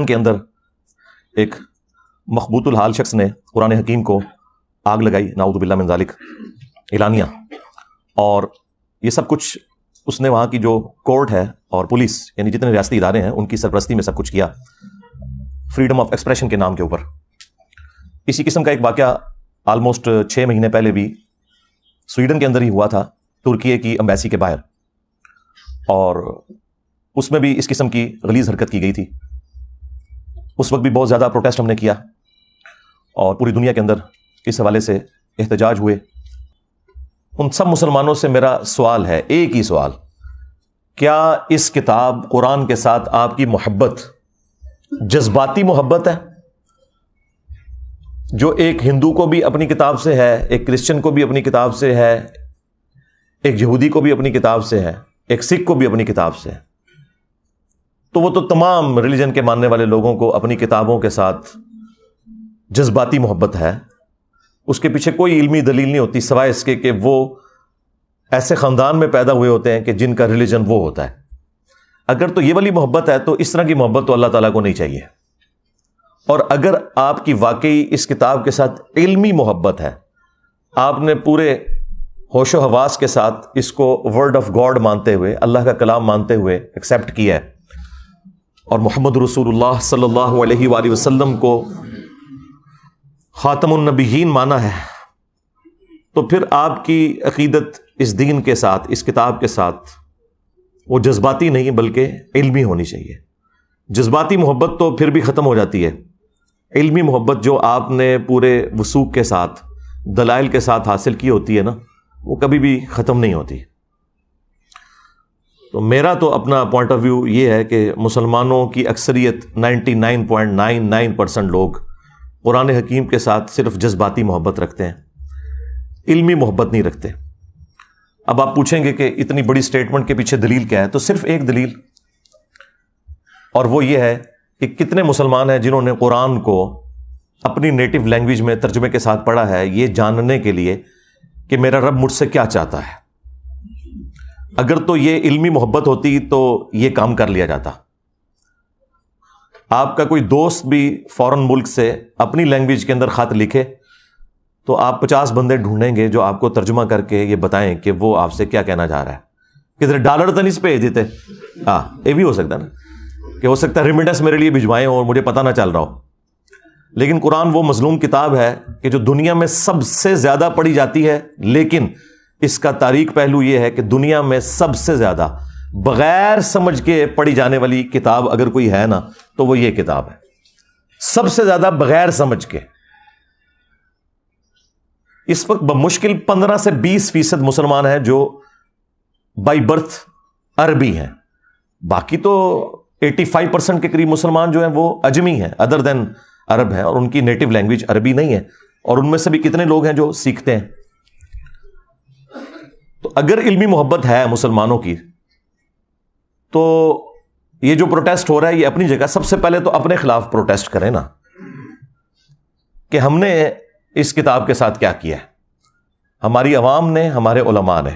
کے اندر ایک مخبوط الحال شخص نے قرآن حکیم کو آگ لگائی، نعوذ باللہ من ذالک، اعلانیہ، اور یہ سب کچھ اس نے وہاں کی جو کورٹ ہے اور پولیس یعنی جتنے ریاستی ادارے ہیں ان کی سرپرستی میں سب کچھ کیا، فریڈم آف ایکسپریشن کے نام کے اوپر۔ اسی قسم کا ایک واقعہ آلموسٹ 6 مہینے پہلے بھی سویڈن کے اندر ہی ہوا تھا، ترکی کی امبیسی کے باہر، اور اس میں بھی اس قسم کی غلیظ حرکت کی گئی تھی۔ اس وقت بھی بہت زیادہ پروٹیسٹ ہم نے کیا اور پوری دنیا کے اندر اس حوالے سے احتجاج ہوئے۔ ان سب مسلمانوں سے میرا سوال ہے، ایک ہی سوال، کیا اس کتاب قرآن کے ساتھ آپ کی محبت جذباتی محبت ہے، جو ایک ہندو کو بھی اپنی کتاب سے ہے، ایک کرسچن کو بھی اپنی کتاب سے ہے، ایک یہودی کو بھی اپنی کتاب سے ہے، ایک سکھ کو بھی اپنی کتاب سے ہے؟ تو وہ تو تمام ریلیجن کے ماننے والے لوگوں کو اپنی کتابوں کے ساتھ جذباتی محبت ہے۔ اس کے پیچھے کوئی علمی دلیل نہیں ہوتی سوائے اس کے کہ وہ ایسے خاندان میں پیدا ہوئے ہوتے ہیں کہ جن کا ریلیجن وہ ہوتا ہے۔ اگر تو یہ والی محبت ہے تو اس طرح کی محبت تو اللہ تعالیٰ کو نہیں چاہیے۔ اور اگر آپ کی واقعی اس کتاب کے ساتھ علمی محبت ہے، آپ نے پورے ہوش و حواس کے ساتھ اس کو ورڈ آف گاڈ مانتے ہوئے، اللہ کا کلام مانتے ہوئے ایکسیپٹ کیا ہے، اور محمد رسول اللہ صلی اللہ علیہ وآلہ وسلم کو خاتم النبیین مانا ہے، تو پھر آپ کی عقیدت اس دین کے ساتھ، اس کتاب کے ساتھ، وہ جذباتی نہیں بلکہ علمی ہونی چاہیے۔ جذباتی محبت تو پھر بھی ختم ہو جاتی ہے، علمی محبت جو آپ نے پورے وثوق کے ساتھ، دلائل کے ساتھ حاصل کی ہوتی ہے نا، وہ کبھی بھی ختم نہیں ہوتی۔ تو میرا تو اپنا پوائنٹ آف ویو یہ ہے کہ مسلمانوں کی اکثریت 99.99% لوگ قرآن حکیم کے ساتھ صرف جذباتی محبت رکھتے ہیں، علمی محبت نہیں رکھتے۔ اب آپ پوچھیں گے کہ اتنی بڑی سٹیٹمنٹ کے پیچھے دلیل کیا ہے؟ تو صرف ایک دلیل، اور وہ یہ ہے کہ کتنے مسلمان ہیں جنہوں نے قرآن کو اپنی نیٹو لینگویج میں ترجمے کے ساتھ پڑھا ہے، یہ جاننے کے لیے کہ میرا رب مجھ سے کیا چاہتا ہے۔ اگر تو یہ علمی محبت ہوتی تو یہ کام کر لیا جاتا۔ آپ کا کوئی دوست بھی فورن ملک سے اپنی لینگویج کے اندر خط لکھے تو آپ 50 بندے ڈھونڈیں گے جو آپ کو ترجمہ کر کے یہ بتائیں کہ وہ آپ سے کیا کہنا چاہ رہا ہے۔ کدھر ڈالر تو نہیں بھیج دیتے؟ ہاں، یہ بھی ہو سکتا ہے نا، کہ ہو سکتا ہے ریمیڈنس میرے لیے بھجوائیں اور مجھے پتہ نہ چل رہا ہو۔ لیکن قرآن وہ مظلوم کتاب ہے کہ جو دنیا میں سب سے زیادہ پڑھی جاتی ہے، لیکن اس کا تاریخ پہلو یہ ہے کہ دنیا میں سب سے زیادہ بغیر سمجھ کے پڑھی جانے والی کتاب اگر کوئی ہے نا تو وہ یہ کتاب ہے، سب سے زیادہ بغیر سمجھ کے۔ اس وقت بمشکل 15 سے 20% مسلمان ہیں جو بائی برتھ عربی ہیں، باقی تو 85% کے قریب مسلمان جو ہیں وہ اجمی ہیں، ادر دین عرب ہیں، اور ان کی نیٹو لینگویج عربی نہیں ہے، اور ان میں سے بھی کتنے لوگ ہیں جو سیکھتے ہیں۔ تو اگر علمی محبت ہے مسلمانوں کی تو یہ جو پروٹیسٹ ہو رہا ہے یہ اپنی جگہ، سب سے پہلے تو اپنے خلاف پروٹیسٹ کریں نا، کہ ہم نے اس کتاب کے ساتھ کیا کیا ہے، ہماری عوام نے، ہمارے علماء نے۔